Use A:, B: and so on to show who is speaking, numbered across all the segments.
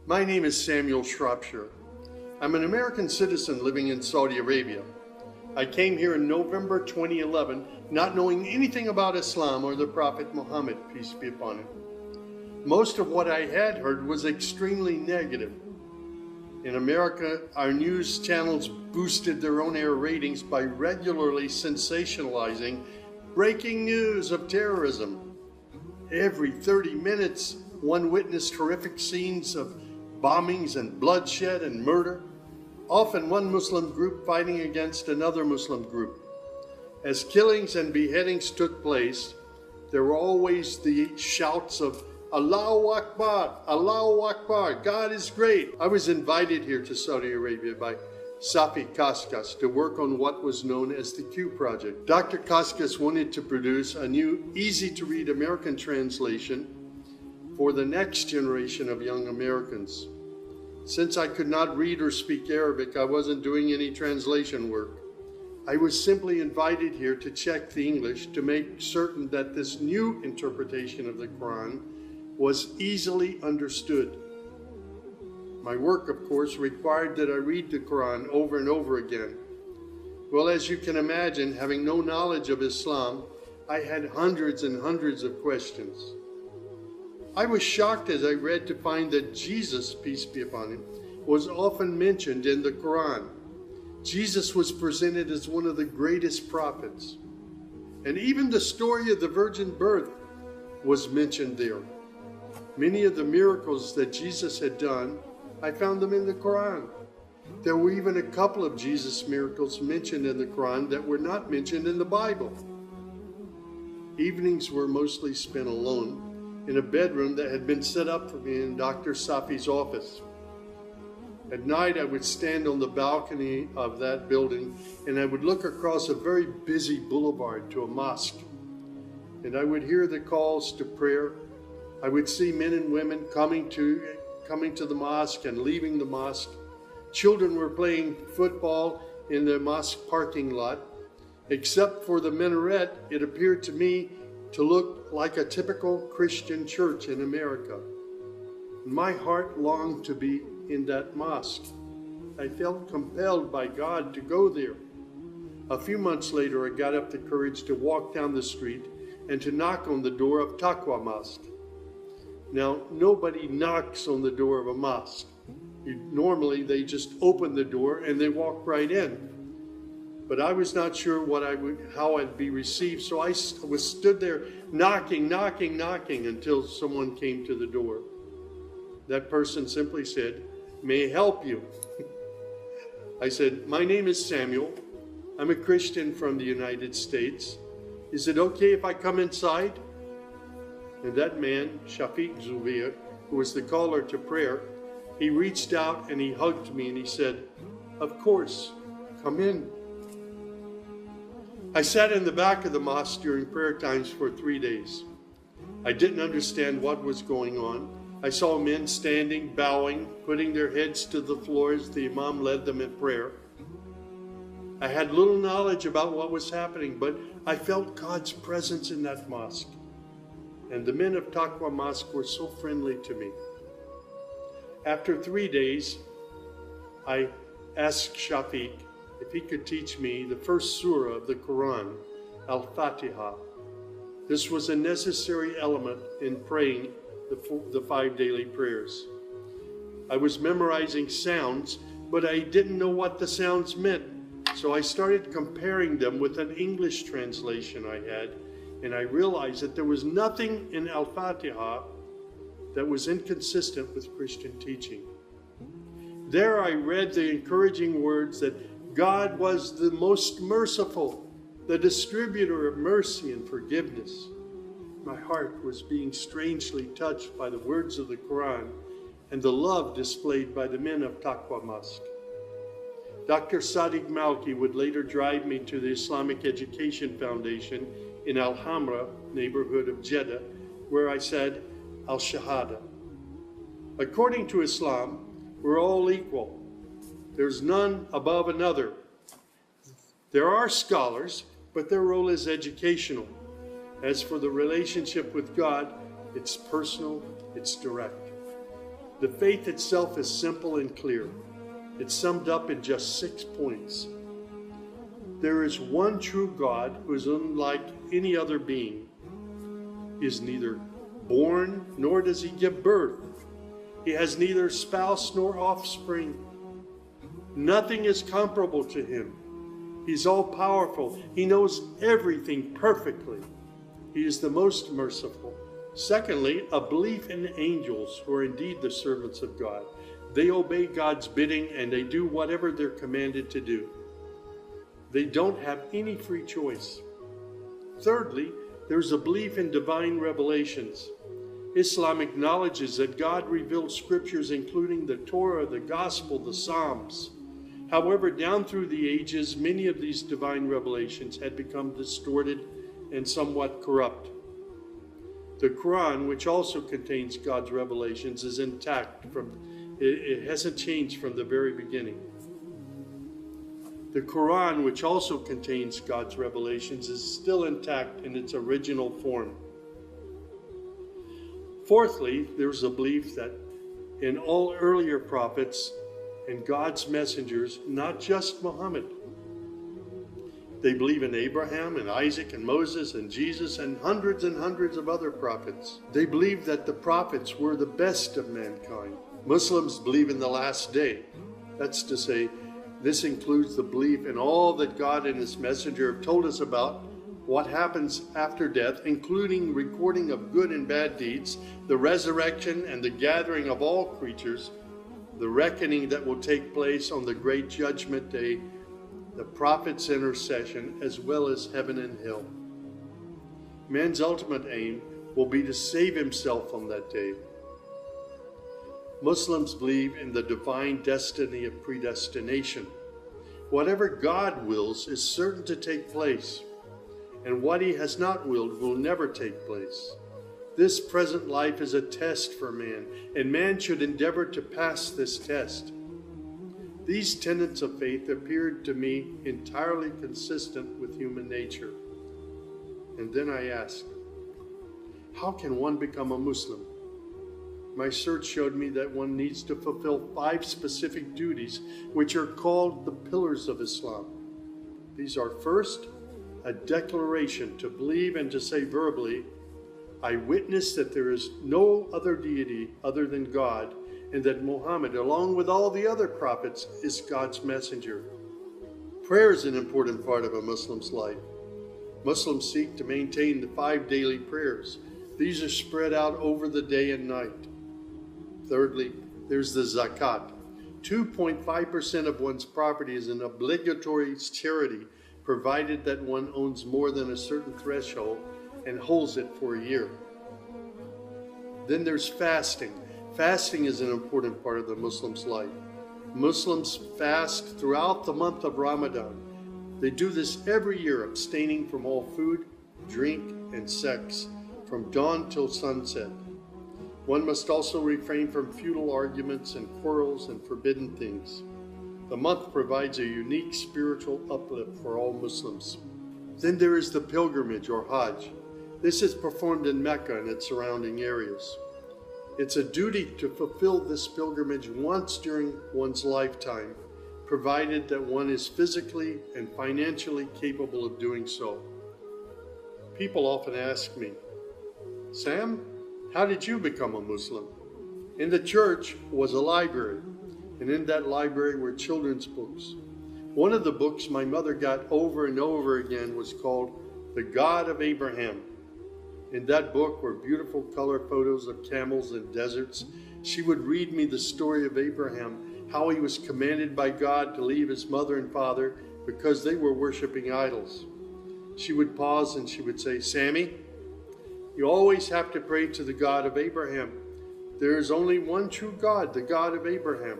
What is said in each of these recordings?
A: My name is Samuel Shropshire. I'm an American citizen living in Saudi Arabia. I came here in November 2011, not knowing anything about Islam or the Prophet Muhammad, peace be upon him. Most of what I had heard was extremely negative. In America, our news channels boosted their on-air ratings by regularly sensationalizing breaking news of terrorism. Every 30 minutes, one witnessed horrific scenes of bombings and bloodshed and murder, often one Muslim group fighting against another Muslim group. As killings and beheadings took place, there were always the shouts of Allahu Akbar, Allahu Akbar, God is great. I was invited here to Saudi Arabia by Safi Kaskas to work on what was known as the Q Project. Dr. Kaskas wanted to produce a new, easy-to-read American translation for the next generation of young Americans. Since I could not read or speak Arabic, I wasn't doing any translation work. I was simply invited here to check the English to make certain that this new interpretation of the Quran was easily understood. My work, of course, required that I read the Quran over and over again. Well, as you can imagine, having no knowledge of Islam, I had hundreds and hundreds of questions. I was shocked as I read to find that Jesus, peace be upon him, was often mentioned in the Quran. Jesus was presented as one of the greatest prophets. And even the story of the virgin birth was mentioned there. Many of the miracles that Jesus had done, I found them in the Quran. There were even a couple of Jesus miracles mentioned in the Quran that were not mentioned in the Bible. Evenings were mostly spent alone in a bedroom that had been set up for me in Dr. Safi's office. At night, I would stand on the balcony of that building and I would look across a very busy boulevard to a mosque. And I would hear the calls to prayer. I would see men and women coming to the mosque and leaving the mosque. Children were playing football in the mosque parking lot. Except for the minaret, it appeared to me to look like a typical Christian church in America. My heart longed to be in that mosque. I felt compelled by God to go there. A few months later, I got up the courage to walk down the street and to knock on the door of Taqwa Mosque. Now, nobody knocks on the door of a mosque. Normally, they just open the door and they walk right in. But I was not sure how I'd be received, so I stood there knocking until someone came to the door. That person simply said, "May I help you?" I said, "My name is Samuel. I'm a Christian from the United States. Is it okay if I come inside?" And that man, Shafiq Zubir, who was the caller to prayer, he reached out and he hugged me and he said, "Of course, come in." I sat in the back of the mosque during prayer times for 3 days. I didn't understand what was going on. I saw men standing, bowing, putting their heads to the floor as the imam led them in prayer. I had little knowledge about what was happening, but I felt God's presence in that mosque. And the men of Taqwa Mosque were so friendly to me. After 3 days, I asked Shafiq if he could teach me the first surah of the Quran, Al-Fatiha. This was a necessary element in praying the 5 daily prayers. I was memorizing sounds, but I didn't know what the sounds meant. So I started comparing them with an English translation I had, and I realized that there was nothing in Al-Fatiha that was inconsistent with Christian teaching. There I read the encouraging words that God was the most merciful, the distributor of mercy and forgiveness. My heart was being strangely touched by the words of the Quran and the love displayed by the men of Taqwa Mosque. Dr. Sadiq Malki would later drive me to the Islamic Education Foundation in Al-Hamra, neighborhood of Jeddah, where I said Al-Shahada. According to Islam, we're all equal. There's none above another. There are scholars, but their role is educational. As for the relationship with God, it's personal, it's direct. The faith itself is simple and clear. It's summed up in just 6 points. There is one true God who is unlike any other being. He is neither born, nor does he give birth. He has neither spouse nor offspring. Nothing is comparable to him. He's all-powerful. He knows everything perfectly. He is the most merciful. Secondly, a belief in angels who are indeed the servants of God. They obey God's bidding and they do whatever they're commanded to do. They don't have any free choice. Thirdly, there's a belief in divine revelations. Islam acknowledges that God revealed scriptures including the Torah, the Gospel, the Psalms. However, down through the ages, many of these divine revelations had become distorted and somewhat corrupt. The Quran, which also contains God's revelations, is intact. It hasn't changed from the very beginning. The Quran, which also contains God's revelations, is still intact in its original form. Fourthly, there's a belief that in all earlier prophets and God's messengers, not just Muhammad. They believe in Abraham and Isaac and Moses and Jesus and hundreds of other prophets. They believe that the prophets were the best of mankind. Muslims believe in the last day. That's to say, this includes the belief in all that God and his messenger have told us about what happens after death, including recording of good and bad deeds, the resurrection and the gathering of all creatures, the reckoning that will take place on the great judgment day, the prophet's intercession, as well as heaven and hell. Man's ultimate aim will be to save himself on that day. Muslims believe in the divine destiny of predestination. Whatever God wills is certain to take place, and what he has not willed will never take place. This present life is a test for man, and man should endeavor to pass this test. These tenets of faith appeared to me entirely consistent with human nature. And then I asked, how can one become a Muslim? My search showed me that one needs to fulfill 5 specific duties, which are called the pillars of Islam. These are: first, a declaration to believe and to say verbally, I witness that there is no other deity other than God, and that Muhammad, along with all the other prophets, is God's messenger. Prayer is an important part of a Muslim's life. Muslims seek to maintain the 5 daily prayers. These are spread out over the day and night. Thirdly, there's the zakat. 2.5% of one's property is an obligatory charity, provided that one owns more than a certain threshold and holds it for a year. Then there's fasting. Fasting is an important part of the Muslim's life. Muslims fast throughout the month of Ramadan. They do this every year, abstaining from all food, drink, and sex, from dawn till sunset. One must also refrain from futile arguments and quarrels and forbidden things. The month provides a unique spiritual uplift for all Muslims. Then there is the pilgrimage or Hajj. This is performed in Mecca and its surrounding areas. It's a duty to fulfill this pilgrimage once during one's lifetime, provided that one is physically and financially capable of doing so. People often ask me, Sam, how did you become a Muslim? In the church was a library, and in that library were children's books. One of the books my mother got over and over again was called The God of Abraham. In that book were beautiful color photos of camels and deserts. She would read me the story of Abraham, how he was commanded by God to leave his mother and father because they were worshiping idols. She would pause and she would say, Sammy, you always have to pray to the God of Abraham. There is only one true God, the God of Abraham.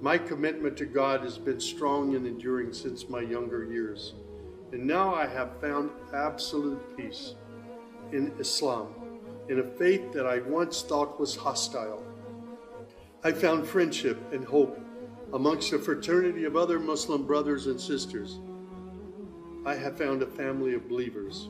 A: My commitment to God has been strong and enduring since my younger years. And now I have found absolute peace in Islam, in a faith that I once thought was hostile. I found friendship and hope amongst a fraternity of other Muslim brothers and sisters. I have found a family of believers.